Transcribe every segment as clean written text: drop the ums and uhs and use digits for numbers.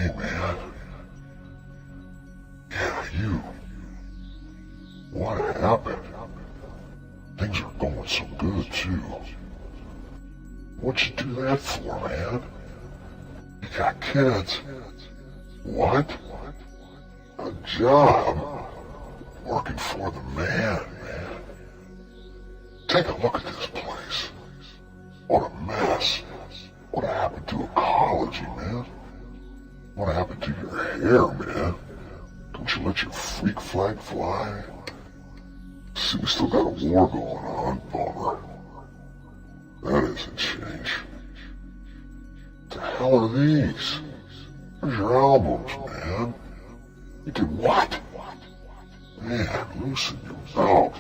Hey, man. Yeah, you. What happened? Things are going so good, too. What'd you do that for, man? You got kids. What? A job. Working for the man. Take a look at this place. What a mess. What happened to ecology, man? What happened to your hair, man? Don't you let your freak flag fly? See, we still got a war going on, bummer. That isn't change. What the hell are these? Where's your albums, man? You did what? Man, loosen your belt.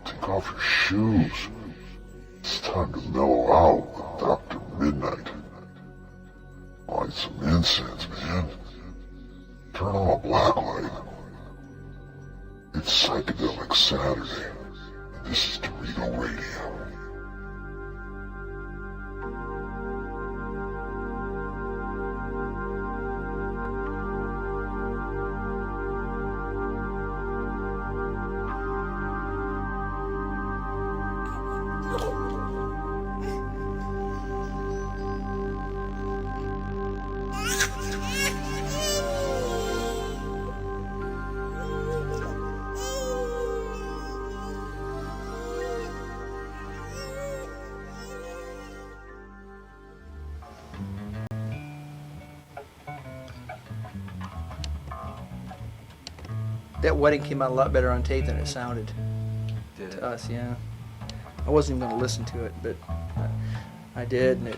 Take off your shoes. It's time to mellow out with Dr. Midnight. Light some incense, man. Turn on a black light. It's Psychedelic Saturday, and this is Dorito Radio. That wedding came out a lot better on tape than it sounded to us, yeah. I wasn't even going to listen to it, but I did, and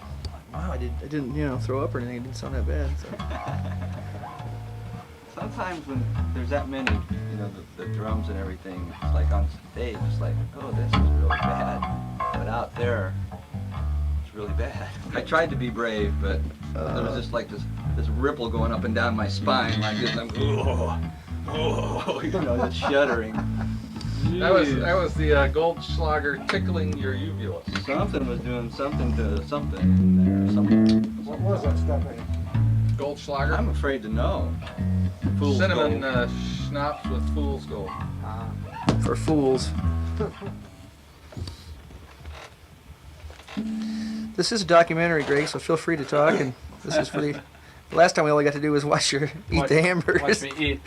wow, I didn't, throw up or anything. It didn't sound that bad. So. Sometimes when there's that many, the drums and everything, it's like on stage, it's like, oh, this is really bad. But out there, it's really bad. I tried to be brave, but there was just like this ripple going up and down my spine, like this. I'm, just shuddering. That was the Goldschlager tickling your uvula. Something was doing something to something in there. Something. What was that stuff in? Goldschlager? I'm afraid to know. Fool's Cinnamon gold. schnapps with fool's gold. For fools. This is a documentary, Greg, so feel free to talk. And this is pretty. The last time we all got to do was watch the hamburgers. Watch me eat.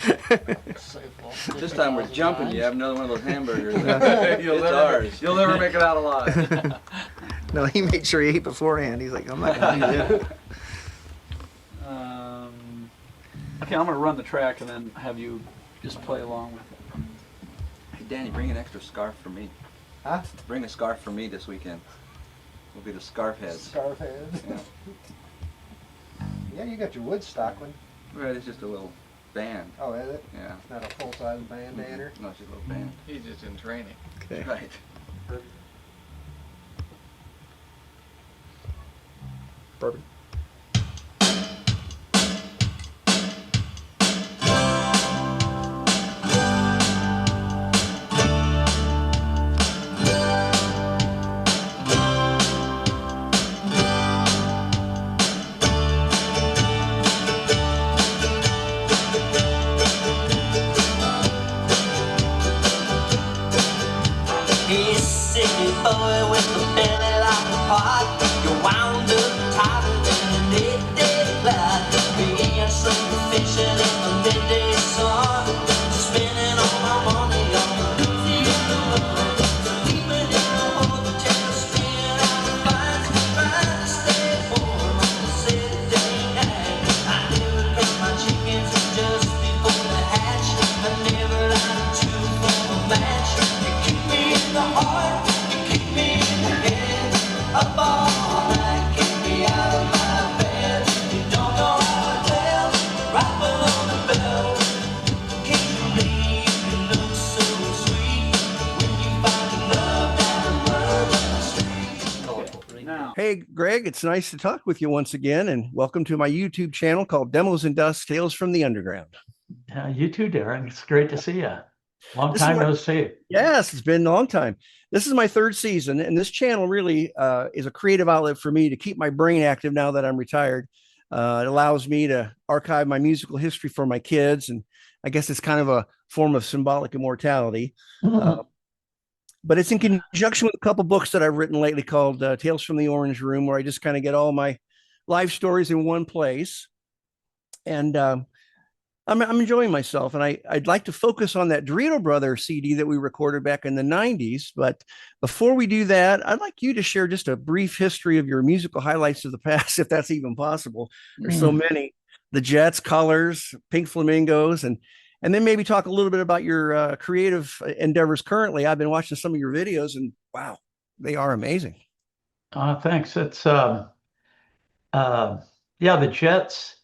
This time we're jumping. You have another one of those hamburgers. It's ours. You'll never make it out alive. No, he made sure he ate beforehand. He's like, I'm not going to do that. Okay, I'm going to run the track and then have you just play along with it. Hey, Danny, bring an extra scarf for me. Huh? Bring a scarf for me this weekend. We'll be the scarf heads. Scarf heads? Yeah. Yeah, you got your Woodstock one. Right, it's just a little band. Oh, is it? Yeah. Not a full-size bandana? No, it's just a little band. He's just in training. Okay. Right. Bourbon. Boy with the belly like a pot, you're wound up tighter than a dead fly. Being some fishing in the midday sun, spending all my money on the Louisiana. Sleeping in the hotel, staying out the fines, trying to stay warm on the Saturday night. I never cut my chickens just before the hatch. I never lied to for a match. You keep me in the heart. Up all night, get me out of my bed. You don't know how to tell, right below the belt. Can't you believe you look so sweet when you find love down the street? Now, Hey, Greg, it's nice to talk with you once again, and welcome to my YouTube channel called Demos and Dust, Tales from the Underground. You too, Darren. It's great to see you. Long This is time what- no see. Yes, it's been a long time. This is my third season, and this channel really is a creative outlet for me to keep my brain active now that I'm retired. It allows me to archive my musical history for my kids, and I guess it's kind of a form of symbolic immortality. But it's in conjunction with a couple books that I've written lately called Tales from the Orange Room, where I just kind of get all my life stories in one place. And I'm enjoying myself, and I'd like to focus on that Dorito Brothers CD that we recorded back in the 90s. But before we do that, I'd like you to share just a brief history of your musical highlights of the past, if that's even possible. There's so many: the Jets, Colors, Pink Flamingos, and then maybe talk a little bit about your creative endeavors currently. I've been watching some of your videos, and wow, they are amazing. Thanks. It's yeah, the Jets.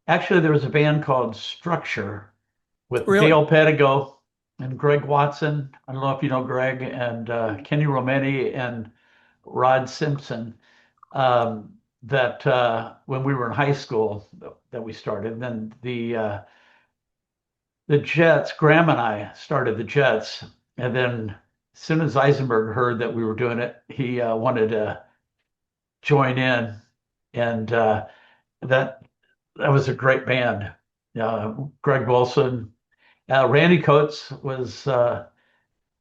Actually, there was a band called Structure with Really? Dale Pedigo and Greg Watson. I don't know if you know Greg, and Kenny Romani and Rod Simpson. That when we were in high school that we started. And then the Jets, Graham and I started the Jets, and then as soon as Eisenberg heard that we were doing it, he wanted to join in, and that was a great band. Greg Wilson, Randy Coates was there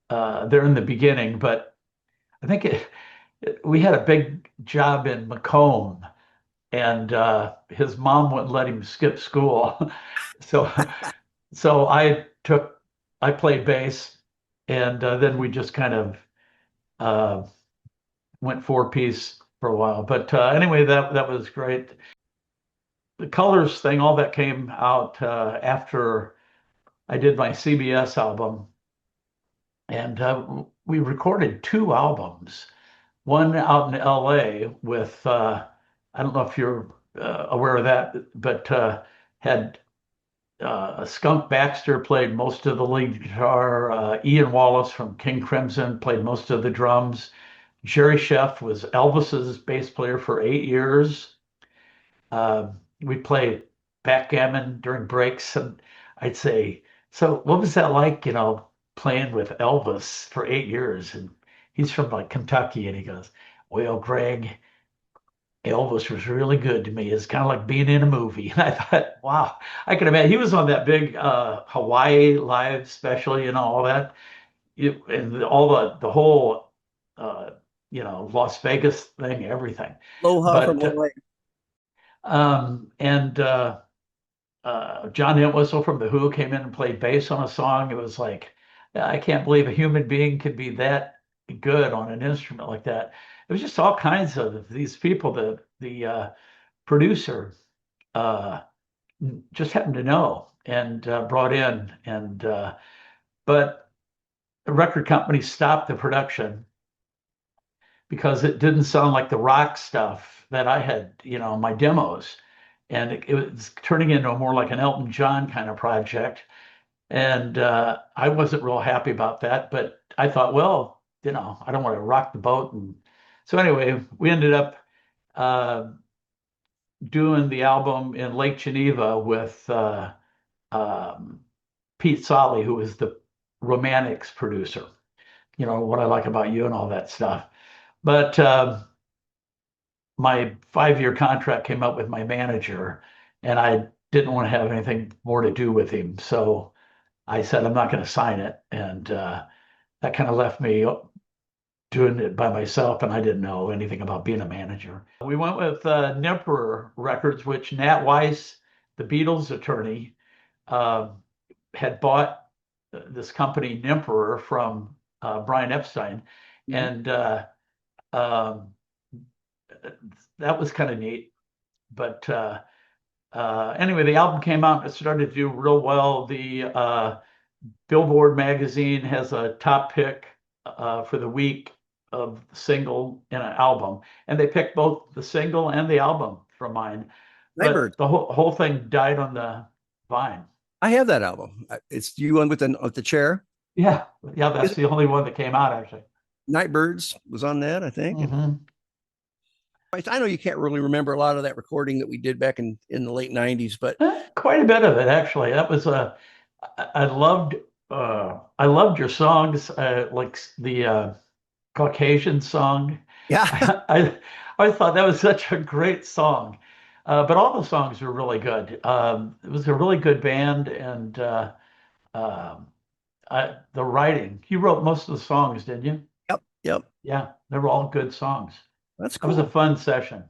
in the beginning, but I think we had a big job in Macomb, and his mom wouldn't let him skip school, so I played bass, and then we just kind of went four-piece for a while. But anyway, that was great. The Colors thing, all that came out after I did my CBS album, and we recorded two albums. One out in LA with I don't know if you're aware of that, but had Skunk Baxter played most of the lead guitar. Ian Wallace from King Crimson played most of the drums. Jerry Sheff was Elvis's bass player for 8 years. We played backgammon during breaks, and I'd say, "So, what was that like, playing with Elvis for 8 years?" And he's from like Kentucky, and he goes, "Well, Greg, Elvis was really good to me. It's kind of like being in a movie." And I thought, wow, I can imagine. He was on that big Hawaii Live special, all that, and all the whole, Las Vegas thing, everything. Aloha from But LA. and John Entwistle from The Who came in and played bass on a song. It was like, I can't believe a human being could be that good on an instrument like that. It was just all kinds of these people. The producer just happened to know and brought in, and but the record company stopped the production because it didn't sound like the rock stuff that I had, my demos, and it was turning into more like an Elton John kind of project. And I wasn't real happy about that, but I thought, well, I don't want to rock the boat. And so anyway, we ended up doing the album in Lake Geneva with Pete Solly, who was the Romantics producer. What I Like About You and all that stuff. But my 5-year contract came up with my manager, and I didn't want to have anything more to do with him. So I said, I'm not going to sign it. And that kind of left me doing it by myself, and I didn't know anything about being a manager. We went with Nemperor Records, which Nat Weiss, the Beatles attorney, had bought this company, Nemperor, from Brian Epstein. And that was kind of neat. But anyway, the album came out. It started to do real well. The Billboard magazine has a top pick for the week of the single and an album, and they picked both the single and the album from mine. But the whole thing died on the vine. I have that album. It's you one with the chair. Yeah, that's the only one that came out, actually. Nightbirds was on that, I think. Mm-hmm. I know you can't really remember a lot of that recording that we did back in the late 90s, but quite a bit of it, actually. That was I loved your songs, like the Caucasian song. Yeah. I thought that was such a great song. But all the songs were really good. It was a really good band, and um the writing. You wrote most of the songs, didn't you? Yep, yep. Yeah, they were all good songs. That's It was a cool. fun session.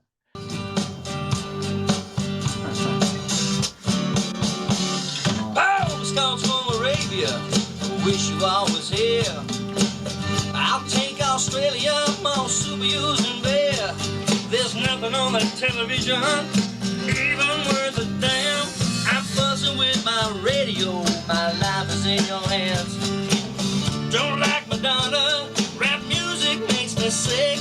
Postcards from Arabia, wish you all was here. I'll take Australia, more super using bear. There's nothing on the television, even worth a damn. I'm fussing with my radio, my life is in your hands. Don't like Madonna, rap music makes me sick.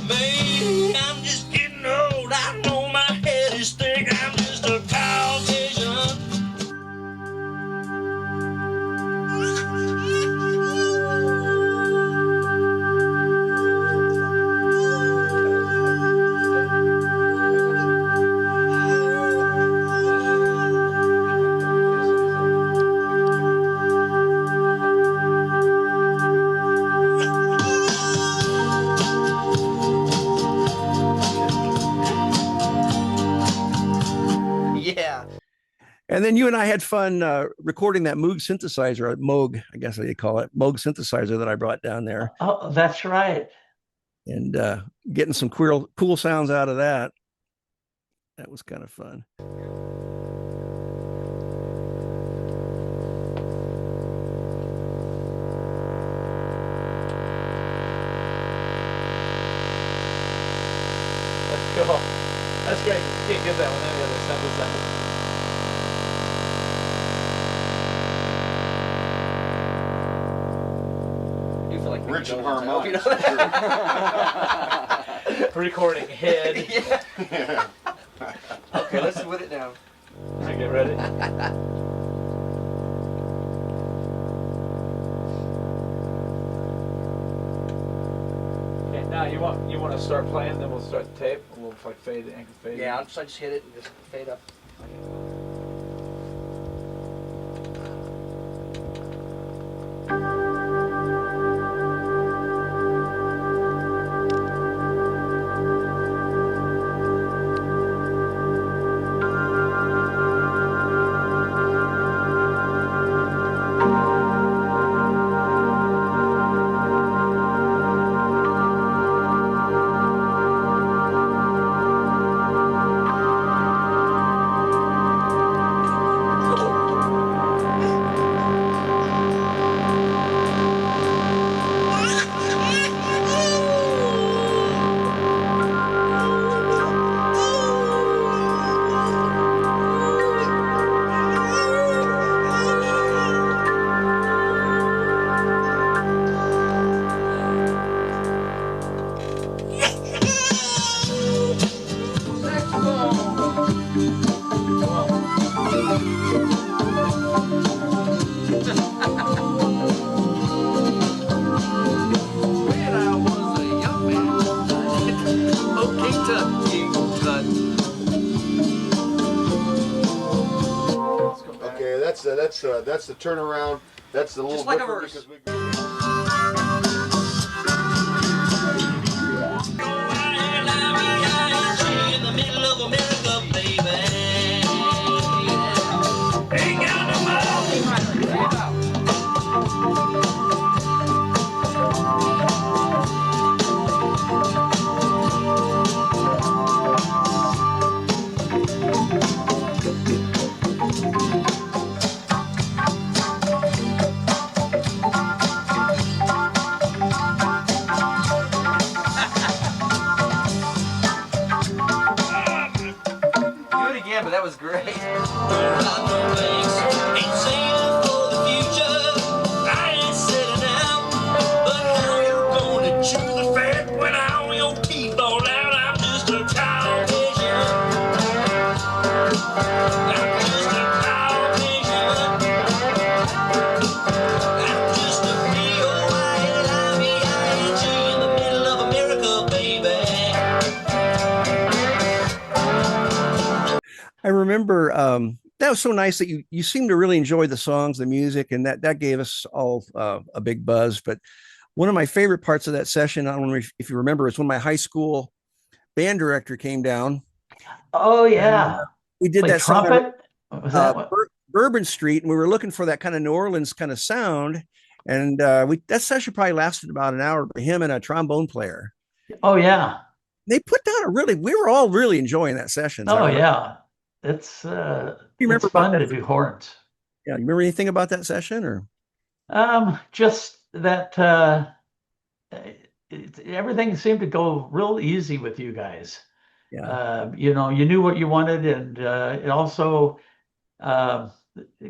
Maybe I'm just getting old, I know my head is thick. I'm just a Caucasian. Yeah. And then you and I had fun recording that Moog synthesizer, or Moog, I guess they call it, Moog synthesizer that I brought down there, Oh, that's right. and getting some cool sounds out of that. That was kind of fun. That's cool. That's great. You can't get that with any other synthesizer. You feel like Rich and harmonious. Recording head. Yeah. Okay, let's with it now. I get ready. Okay, now you want to start playing, then we'll start the tape, and we'll like fade and fade. Yeah, I just hit it and just fade up. When I was a young man, okay, Okay, that's the turnaround. That's the little Just like a different verse. because we. In the middle of America, baby. Ain't got no Do it again, but that was great. Ain't saying for the future, I ain't setting out. But how you gonna chew the fat when all your teeth fall out? I'm just a Caucasian. I'm just a Caucasian. I'm just a B-O-I-L-I-V-I-N-G in the middle of America, baby. I remember that was so nice that you seemed to really enjoy the songs, the music, and that gave us all a big buzz. But one of my favorite parts of that session, I don't know if you remember, is when my high school band director came down Oh yeah. We did Like that song, trumpet? Was that what? Bourbon Street, and we were looking for that kind of New Orleans kind of sound. And that session probably lasted about an hour. Him and a trombone player. Oh yeah. They put down a really. We were all really enjoying that session. Oh yeah. You It's remember about fun that? to do horns. Yeah, you remember anything about that session or? Just that everything seemed to go real easy with you guys. Yeah. You know, you knew what you wanted, and it also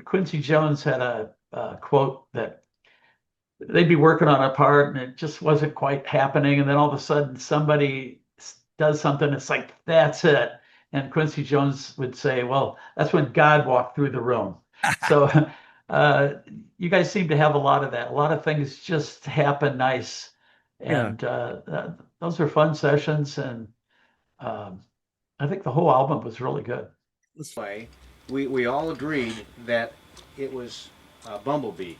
Quincy Jones had a quote that they'd be working on a part and it just wasn't quite happening, and then all of a sudden somebody does something. It's like that's it, and Quincy Jones would say, "Well, that's when God walked through the room." So you guys seem to have a lot of that. A lot of things just happen nice, and those are fun sessions, and I think the whole album was really good. This way, we all agreed that it was Bumblebee.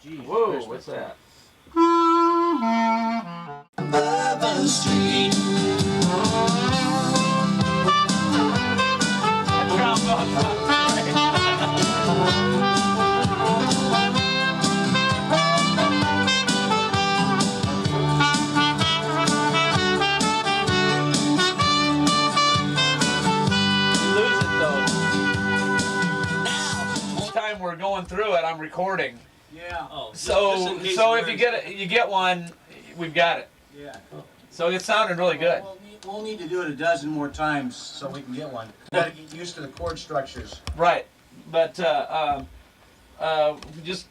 Jeez, Whoa, Christmas. what's that? Bourbon Street. Lose it though. Each time we're going through it, I'm recording. Yeah. Oh, So if you get it, you get one, we've got it. Yeah. So it sounded really good. We'll need to do it a dozen more times so we can get one. Gotta get used to the chord structures. Right, but just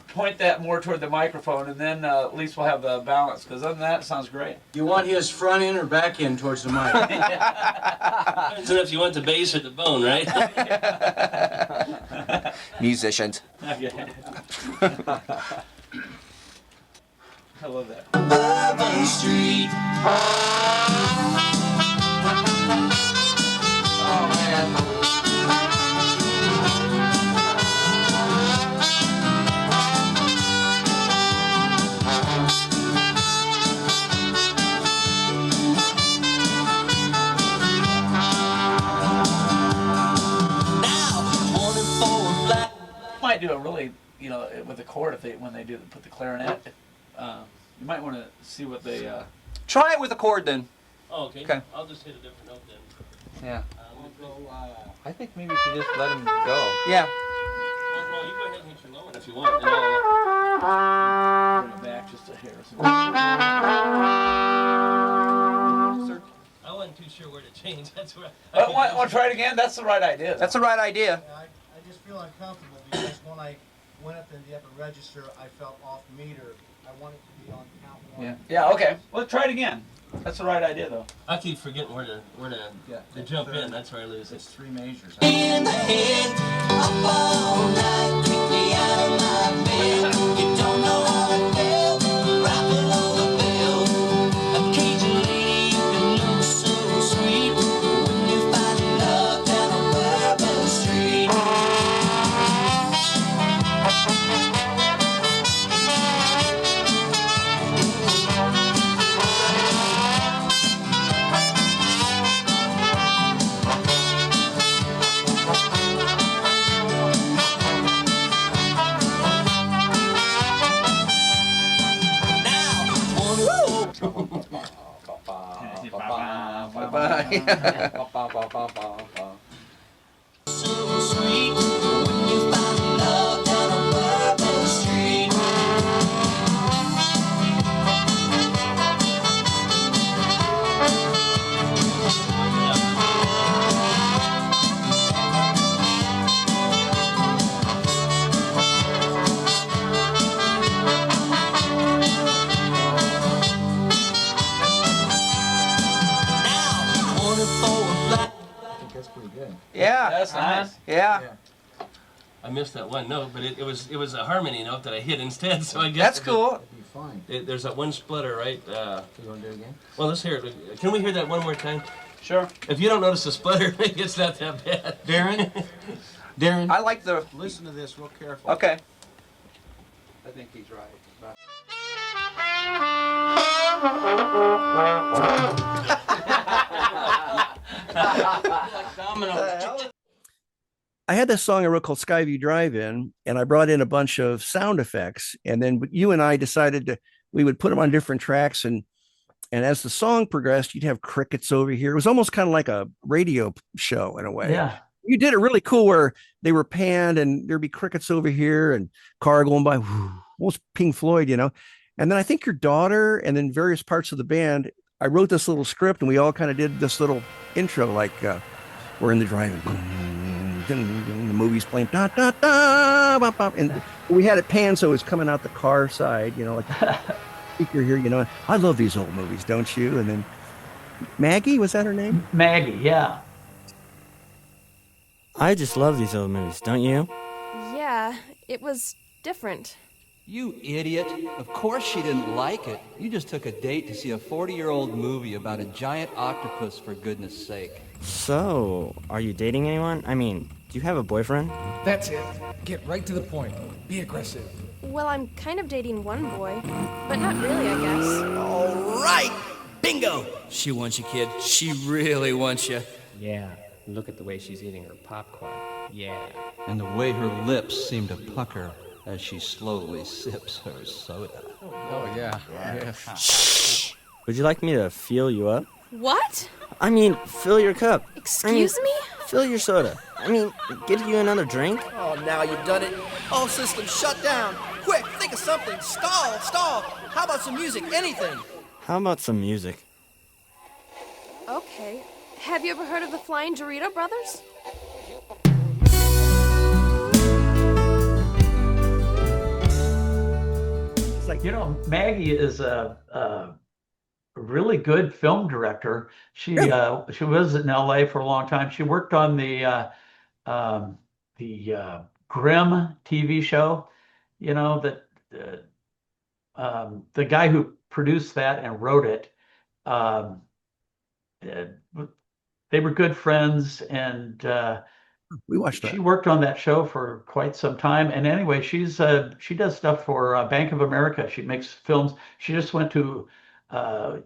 point that more toward the microphone, and then at least we'll have the balance. Because other than that, it sounds great. You want his front end or back end towards the mic? Depends on if you want the bass or the bone, right? Musicians. I love that. Bourbon Street. Oh man. Might do a really, you know, with the chord if when they put the clarinet. You might want to see what they. Try it with a chord then. Oh, okay. Okay. I'll just hit a different note then. Yeah. We'll go, I think maybe you should just let him go. Yeah. well, you go ahead and hit your low one if you want. And I'll, Bring it back just a hair. I wasn't too sure where to change. That's where Want to try it again? That's the right idea. That's the right idea. I just feel uncomfortable because when I went up in the upper register, I felt off meter. I want it to be on count one. Yeah. Yeah. Okay. Well, try it again. That's the right idea, though. I keep forgetting where to jump in. That's where I lose it. It's three measures. In the head, up all night, kick me out of my bed. You don't know how I feel, rapping on the bell. Occasionally you can look so sweet when you find love down on Bourbon Street. So sweet when you find love down on Bourbon Street. Yeah. That's nice. Yeah. I missed that one note, but it was a harmony note that I hit instead. So I guess That's cool. Be fine. There's that one splitter, right? You want to do it again? Well, let's hear it. Can we hear that one more time? Sure. If you don't notice the splitter, maybe it's not that bad. Darren, I like the. listen to this real careful. Okay. I think he's right. Like dominoes. I had this song I wrote called Skyview Drive-In, and I brought in a bunch of sound effects. And then you and I decided we would put them on different tracks. And as the song progressed, you'd have crickets over here. It was almost kind of like a radio show in a way. Yeah. You did it really cool where they were panned and there'd be crickets over here and car going by, almost Pink Floyd, And then I think your daughter and then various parts of the band, I wrote this little script and we all kind of did this little intro, like we're in the drive-in. The movie's playing, da, da, da, bop, bop, and we had it panned so it was coming out the car side, like speaker here, I love these old movies, don't you? And then Maggie, was that her name? Maggie, yeah. I just love these old movies, don't you? Yeah, it was different. You idiot. Of course she didn't like it. You just took a date to see a 40-year-old movie about a giant octopus, for goodness sake. So, are you dating anyone? I mean, do you have a boyfriend? That's it. Get right to the point. Be aggressive. Well, I'm kind of dating one boy, but not really, I guess. All right! Bingo! She wants you, kid. She really wants you. Yeah. Look at the way she's eating her popcorn. Yeah. And the way her lips seem to pucker as she slowly sips her soda. Oh, yeah. Shh! Would you like me to fill you up? What? I mean, fill your cup. Excuse me? Fill your soda. I mean, get you another drink. Oh, now you've done it. All systems shut down. Quick, think of something. Stall. How about some music? Anything. How about some music? Okay. Have you ever heard of the Flying Dorito Brothers? It's like, Maggie is a really good film director. She was in LA for a long time. She worked on the Grimm TV show, that the guy who produced that and wrote it, they were good friends, and we watched that. She worked on that show for quite some time. And anyway, she does stuff for Bank of America. She makes films. She just went to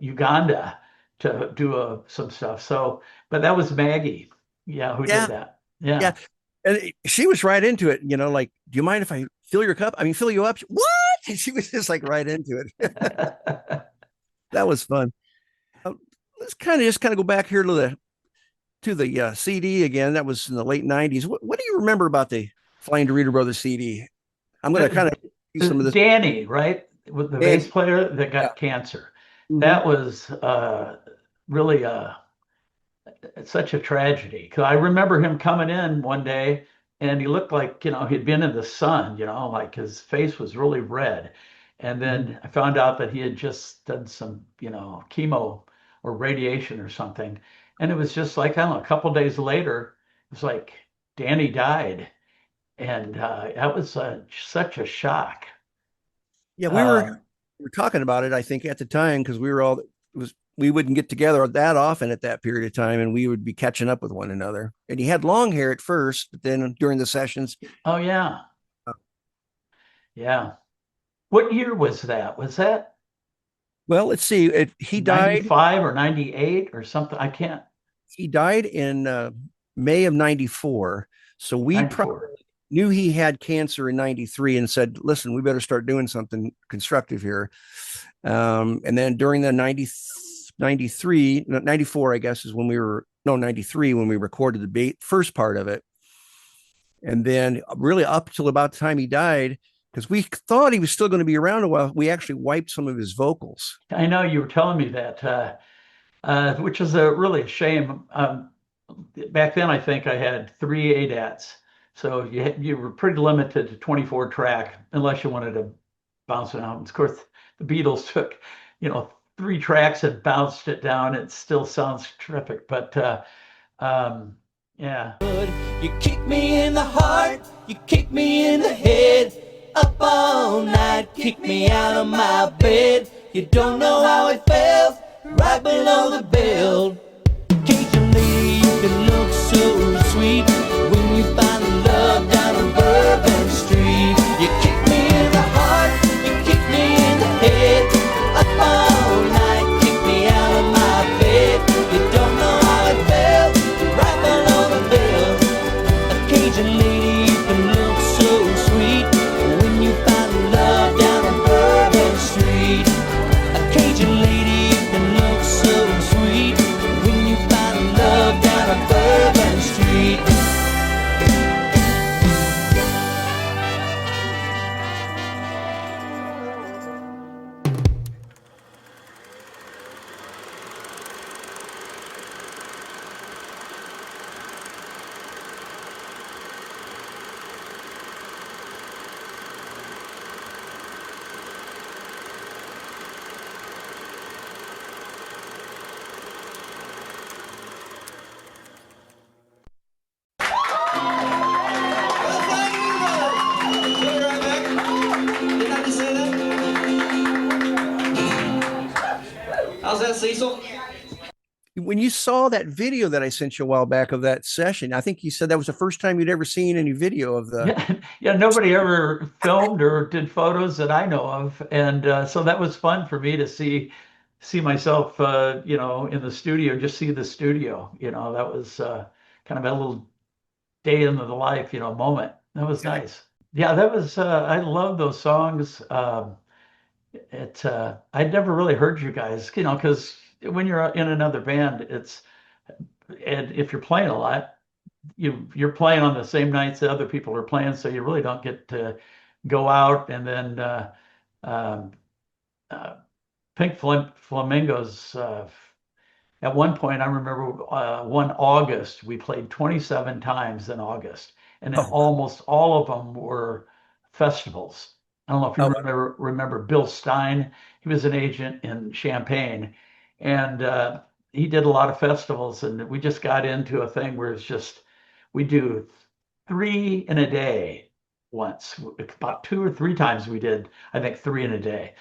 Uganda to do some stuff. So, but that was Maggie, who did that. Yeah. And she was right into it, like, do you mind if I fill your cup? I mean, fill you up? What? And she was just like right into it. That was fun. Let's kind of go back here to the CD again. That was in the late 90s. What do you remember about the Flying Dorito Brothers CD? I'm going to kind of use some of this. Danny, right? With the bass player that got cancer. Mm-hmm. That was really such a tragedy. Because I remember him coming in one day and he looked like, he'd been in the sun, like his face was really red. And then I found out that he had just done some, chemo or radiation or something. And it was just like, I don't know, a couple of days later, it was like Danny died. And that was such a shock. Yeah, we were talking about it, I think, at the time, because we wouldn't get together that often at that period of time, and we would be catching up with one another. And he had long hair at first, but then during the sessions. Oh, yeah. Yeah. What year was that? Was that? Well, let's see. He died 95 or 98 or something. I can't. He died in May of 94. So we probably knew he had cancer in 93 and said, listen, we better start doing something constructive here. And then during the 94, I guess, is when 93, when we recorded the first part of it. And then really up till about the time he died, because we thought he was still going to be around a while, we actually wiped some of his vocals. I know you were telling me that, which is really a shame. Back then, I think I had 3 ADATs. So you were pretty limited to 24 track, unless you wanted to bounce it out. And of course, the Beatles took, 3 tracks and bounced it down. It still sounds terrific, but yeah. You kick me in the heart, you kick me in the head. Up all night, kick me out of my bed. You don't know how it felt, right below the belt. Occasionally you can look so sweet when you find love down on Bourbon Street. You kick me in the heart, you kick me in the head. Up all night, kick me out of my bed. You don't know how it felt, when you saw that video that I sent you a while back of that session, I think you said that was the first time you'd ever seen any video of the. Yeah, yeah, nobody ever filmed or did photos that I know of, and so that was fun for me to see myself, you know, in the studio, just see the studio. You know, that was kind of a little day in the life, you know, moment. That was nice. Yeah, that was. I love those songs. I'd never really heard you guys, you know, because when you're in another band, and if you're playing a lot, you're playing on the same nights that other people are playing, so you really don't get to go out. And then um, uh, Pink Flamingos. At one point, I remember one August, we played 27 times in August, and almost all of them were festivals. I don't know if you remember Bill Stein. He was an agent in Champaign, and he did a lot of festivals. And we just got into a thing where it's just we do 3 in a day once. About 2 or 3 times we did, I think, 3 in a day.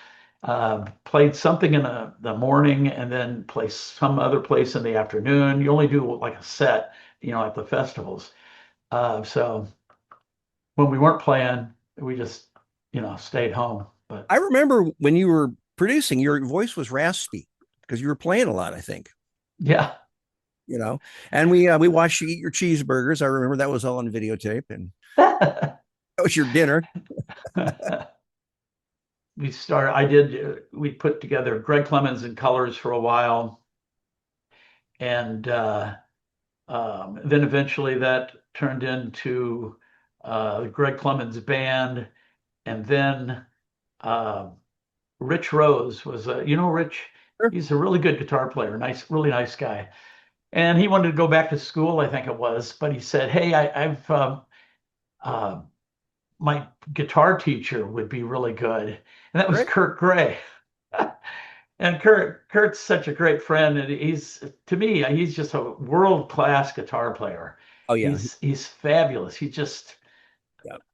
Played something in the morning and then play some other place in the afternoon. You only do like a set, you know, at the festivals. So when we weren't playing, we just, you know, stayed home. But I remember when you were producing, your voice was raspy because you were playing a lot, I think. Yeah. You know, and we watched you eat your cheeseburgers. I remember that was all on videotape, and that was your dinner. We put together GREGG CLEMONS in colors for a while. And then eventually that turned into the GREGG CLEMONS band. And then Rich Rose was, you know, Rich, he's a really good guitar player, really nice guy. And he wanted to go back to school, I think it was, but he said, hey, my guitar teacher would be really good. And that was Kurt Gray. And Kurt's such a great friend. And to me, he's just a world-class guitar player. Oh, yeah. He's fabulous. He just,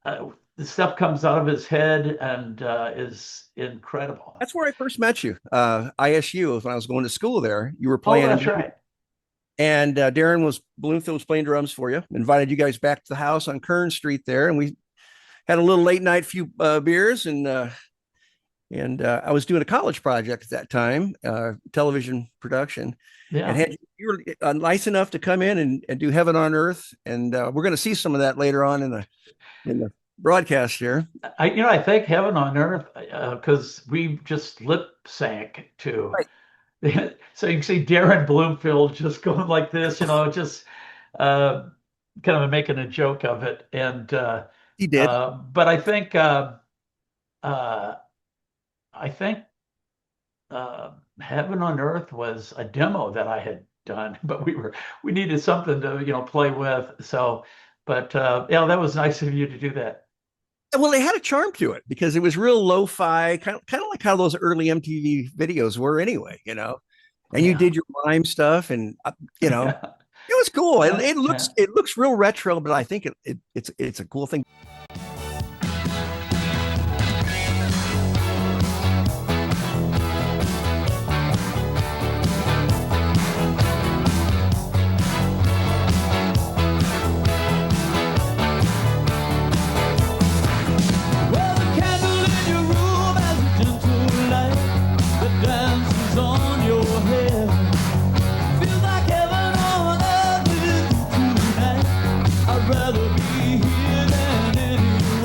the stuff comes out of his head and is incredible. That's where I first met you. ISU, when I was going to school there. You were playing. Oh, that's right. And Darren Bloomfield was playing drums for you. Invited you guys back to the house on Kern Street there, and we had a little late night few beers, and I was doing a college project at that time, television production. Yeah. And you were nice enough to come in and do Heaven on Earth, and we're going to see some of that later on in the broadcast here. I think Heaven on Earth, because we just lip sync to. Right. So you can see Darren Bloomfield just going like this, you know, just kind of making a joke of it. And he did. But I think Heaven on Earth was a demo that I had done, but we needed something to, you know, play with. So, but yeah, that was nice of you to do that. Well, they had a charm to it because it was real lo-fi, kind of like how those early MTV videos were anyway, you know. And you did your mime stuff, and you know, it was cool. It looks real retro, but I think it's a cool thing. I'd rather be here than anywhere.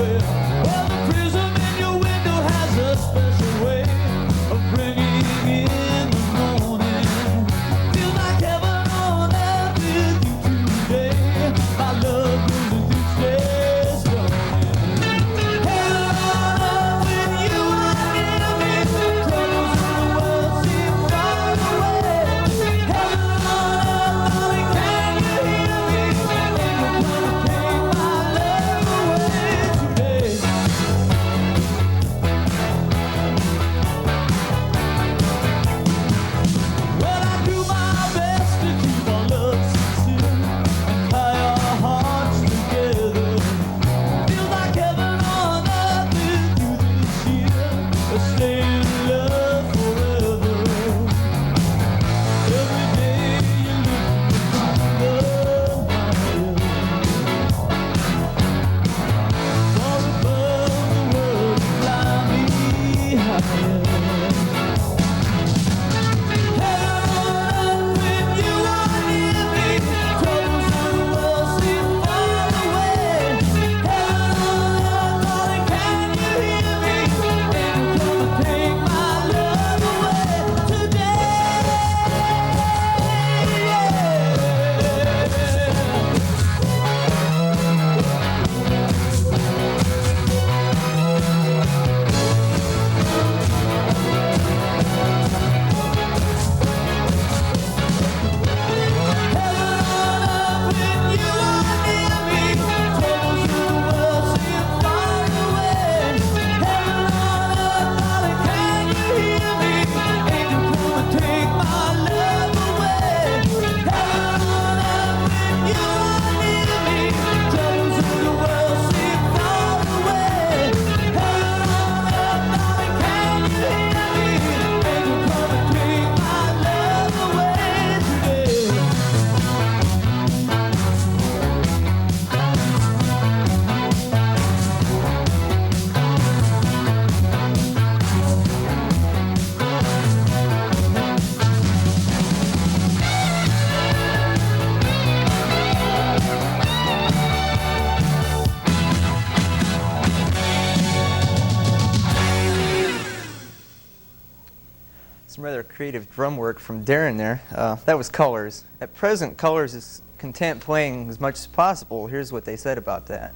rather creative drum work from Darren there. That was Colors. At present, Colors is content playing as much as possible. Here's what they said about that.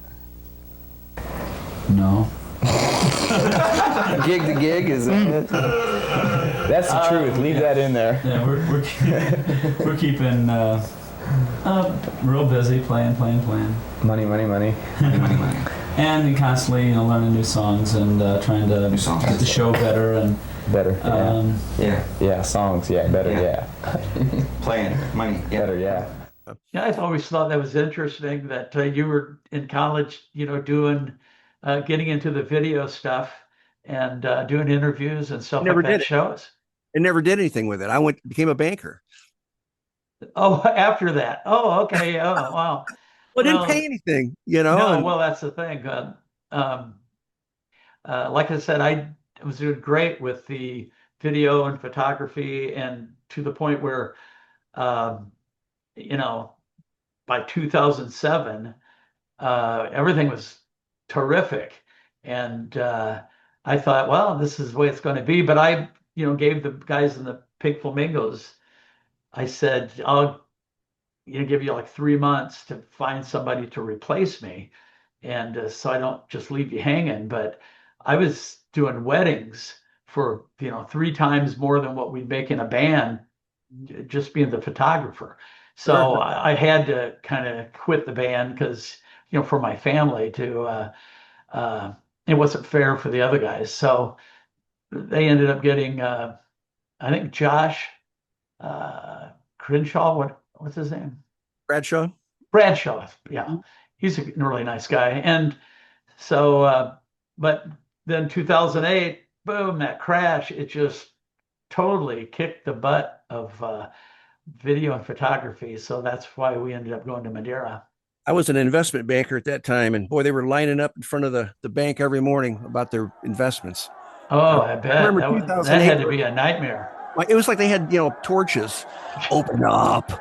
No. Gig to gig is that's the truth. Leave that in there. Yeah, we're keeping real busy, playing. Money. And constantly, learning new songs and trying to get the show better and better. Songs. Better. Yeah. Playing money. Yeah. Better. Yeah. Yeah, I've always thought that was interesting that you were in college, doing, getting into the video stuff and doing interviews and stuff like that. Shows. I never did anything with it. I became a banker. Oh, after that. Oh, okay. Oh, wow. Well, it didn't pay anything, No, well, that's the thing. Like I said, I was doing great with the video and photography, and to the point where, by 2007, everything was terrific. And I thought, well, this is the way it's going to be. But I, gave the guys in the Pink Flamingos, I said, I'll give you like 3 months to find somebody to replace me. And so I don't just leave you hanging. But I was doing weddings for, 3 times more than what we'd make in a band, just being the photographer. So I had to kind of quit the band because, for my family to, it wasn't fair for the other guys. So they ended up getting, I think Josh Crenshaw, what's his name? Bradshaw, yeah. He's a really nice guy. And so, but then 2008, boom, that crash, it just totally kicked the butt of video and photography. So that's why we ended up going to Madeira. I was an investment banker at that time, and boy, they were lining up in front of the bank every morning about their investments. Oh, I bet. That had to be a nightmare. It was like they had, torches, open up.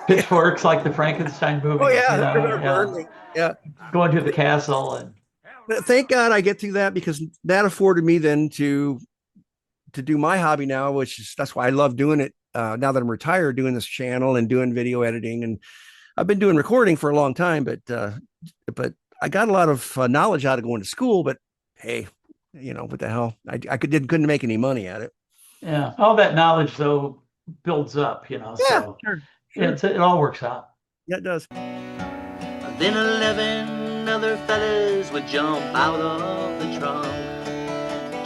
Pitchforks like the Frankenstein movie. Oh, yeah. Yeah. Going to the castle. But thank God I get through that, because that afforded me then to do my hobby now, that's why I love doing it now that I'm retired, doing this channel and doing video editing. And I've been doing recording for a long time, but I got a lot of knowledge out of going to school. But hey, what the hell? I couldn't make any money at it. Yeah, all that knowledge though builds up, Yeah, so sure. It all works out. Yeah, it does. Then 11 other fellas would jump out of the trunk.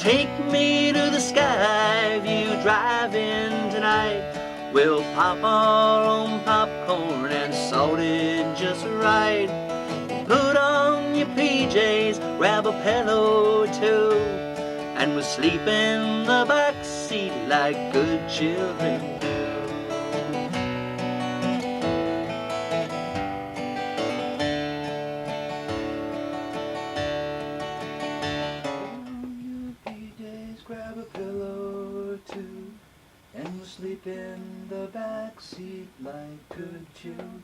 Take me to the Skyview drive-in tonight. We'll pop our own popcorn and salt it just right. Put on your PJs, grab a pillow too, and we'll sleep in the back seat like good children do. Grab a pillow or two, and we'll sleep in the back seat like good children.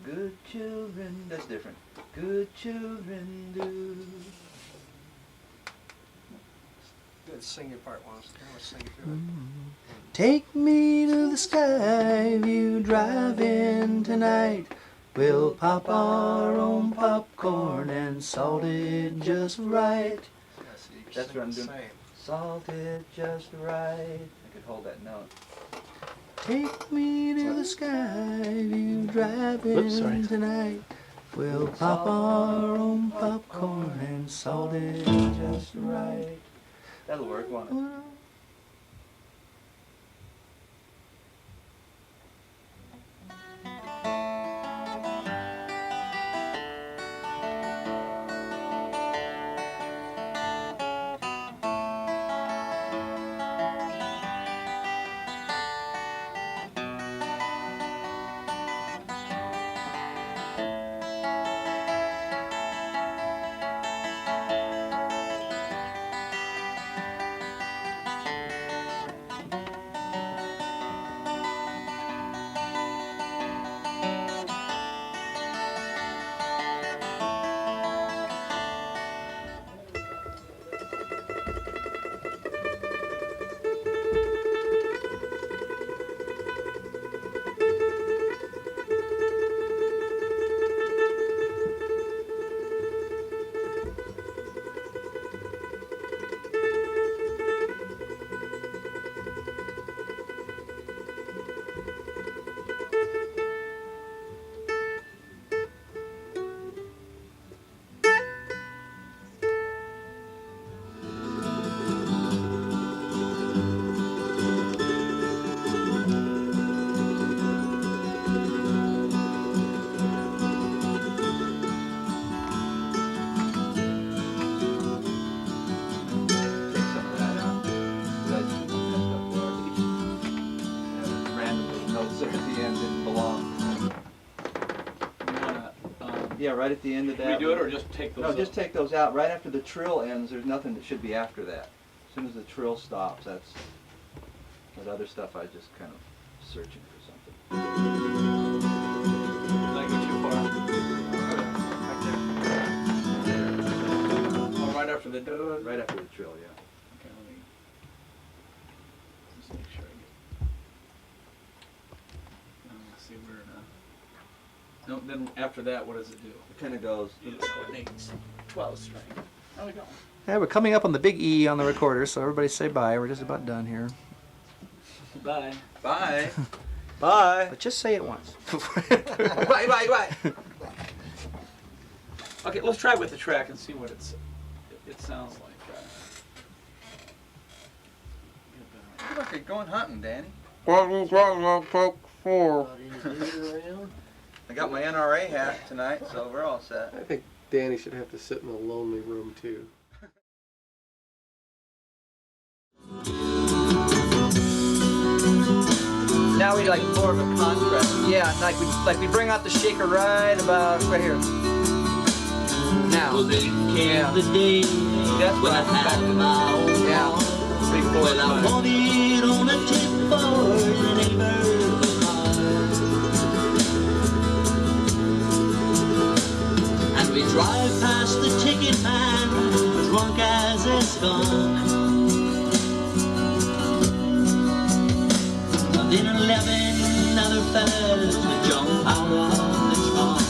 Good children. That's different. Good children do. Good, sing your part once. Sing it through it. Take me to the Skyview drive-in tonight. We'll pop our own popcorn and salt it just right. That's what I'm doing. Salt it just right. I could hold that note. Take me to the Skyview drive-in tonight. We'll pop our own popcorn and salt it just right. That'll work, won't it? Yeah, right at the end of Can that. we do it or just take those No, out? just take those out. Right after the trill ends, there's nothing that should be after that. As soon as the trill stops, that's that other stuff. I just kind of searching for something. Did I go too far? Oh, right after the. Right after the trill, yeah. Okay, let me just make sure I get. Let's see where. No, then after that, what does it do? It kind of goes. It needs 12 string. There we go. Yeah, we're coming up on the big E on the recorder, so everybody say bye. We're just about done here. Bye. Bye. Bye. But just say it once. Bye, bye, bye. Okay, let's try with the track and see what it sounds like. Look like you're going hunting, Danny. What I got my NRA hat tonight, so we're all set. I think Danny should have to sit in a lonely room too. Now we like more of a contrast. Yeah, like we bring out the shaker right about right here. Now. Well, then came the day when I had my own yeah. Well, I wanted on a tip for the neighborhood car. And we drive past the ticket man, drunk as a skunk. And then 11 other fellas would jump out of the trunk.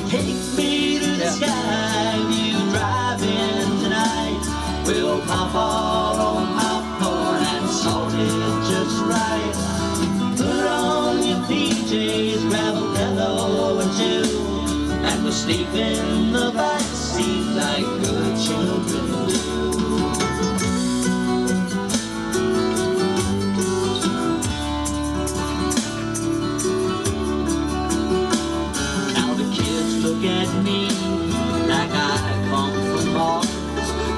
Take me to the Skyview drive-in tonight. We'll pop all on popcorn and salt it just right. Put on your PJs, grab a pillow or two, and we'll sleep in the back seat like good children do. Now the kids look at me like I come from Mars,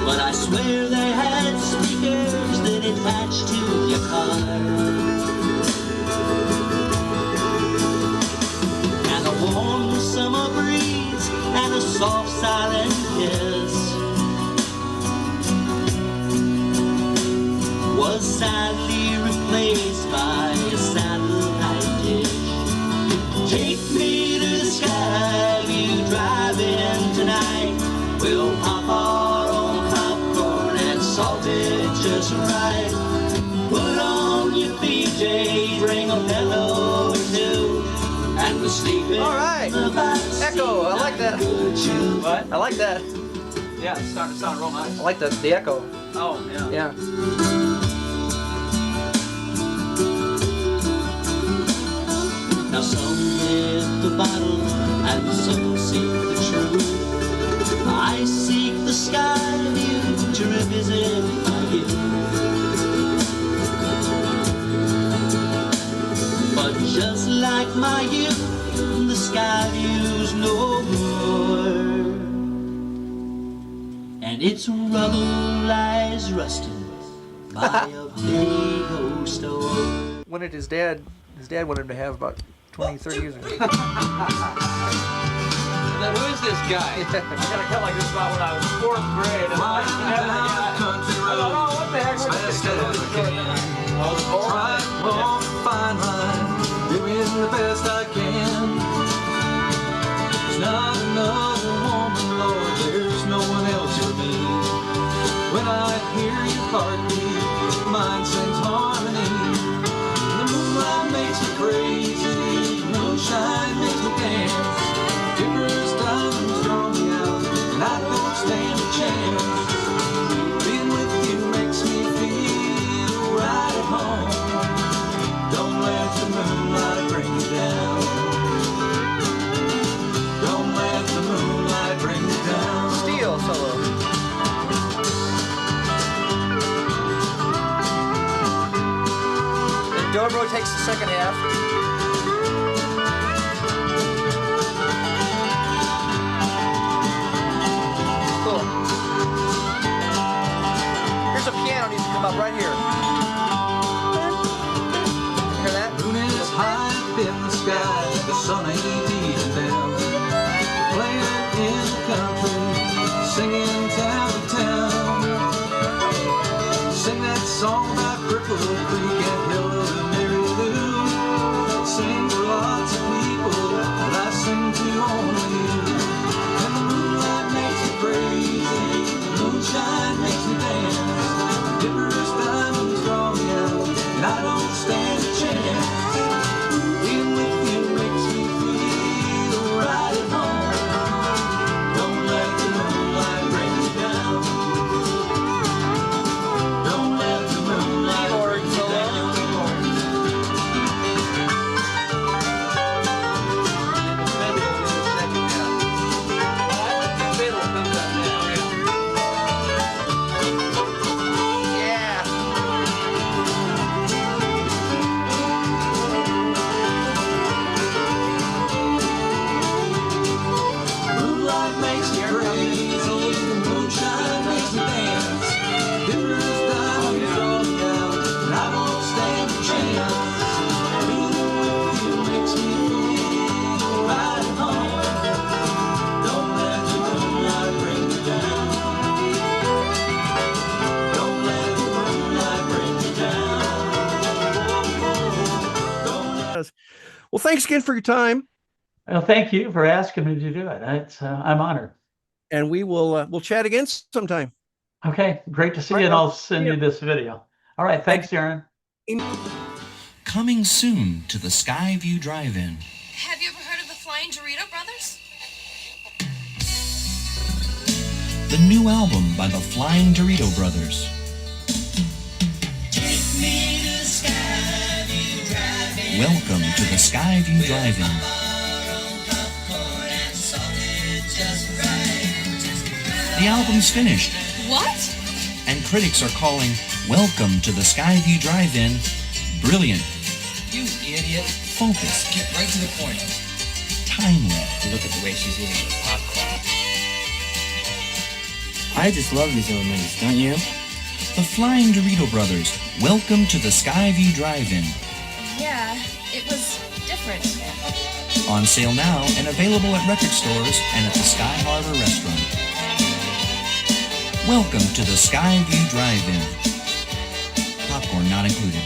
but I swear they had speakers that attached to your car. And a warm summer breeze and a soft silent kiss was sadly replaced by a satellite dish. Take me to the Skyview drive-in tonight. We'll pop our own popcorn and salt it just right. Put on your PJs, bring a pillow or two, and we'll sleep in the back seat. Echo, I like that. What? I like that. Yeah, it's starting to sound real nice. I like the echo. Oh, yeah. Yeah. Now some hit the bottle and some seek the truth. I seek the Skyview to revisit my youth. But just like my youth, the Skyview's no more, and its rubble lies rusting by a big old store. When did his dad wanted him to have about 20, 30 years ago. Now, who is this guy? I got a cut like this about when I was 4th grade. And I thought, oh, what the heck? Try to walk a fine line, doing the best I can. There's not another woman, Lord, there's no one else for me. When I hear your heartbeat, mine sings harmony. The moonlight makes me crazy, the moonshine makes me dance. Numerous diamonds draw me out, and I don't stand a chance. Being with you makes me feel right at home. Don't let the moonlight bring you down. Don't let the moonlight bring you down. Steel solo. And dobro takes the second half. Cool. Here's a piano needs to come up right here. Hear that? Moon is high up in the sky, the sun ain't even down. wanna live. And the moonlight makes me crazy, the moonshine makes me dance. Different diamonds draw me out, and I don't stand a chance. Being with you makes me feel right at home. Don't let the moonlight bring me down. Don't let the moonlight bring me down. Moonlight makes me crazy, the moonshine makes me dance. Different diamonds draw me out, and I won't stand a chance. Being with you makes me feel right at home. Don't let the moonlight bring me down. Don't let the moonlight bring me down. Well, thanks again for your time. Well, thank you for asking me to do it. I'm honored. And we'll chat again sometime. Okay, great to see you, and I'll send you this video. All right, thanks, Darren. Coming soon to the Skyview Drive-In. Have you ever heard of the Flying Dorito Brothers? The new album by the Flying Dorito Brothers. Welcome to the Skyview Drive-In. The album's finished. What? And critics are calling Welcome to the Skyview Drive-In brilliant. You idiot. Focused. Get right to the point. Timely. Look at the way she's eating the popcorn. I just love these old movies, don't you? The Flying Dorito Brothers. Welcome to the Skyview Drive-In. Yeah, it was different. On sale now and available at record stores and at the Sky Harbor Restaurant. Welcome to the Skyview Drive-In. Popcorn not included.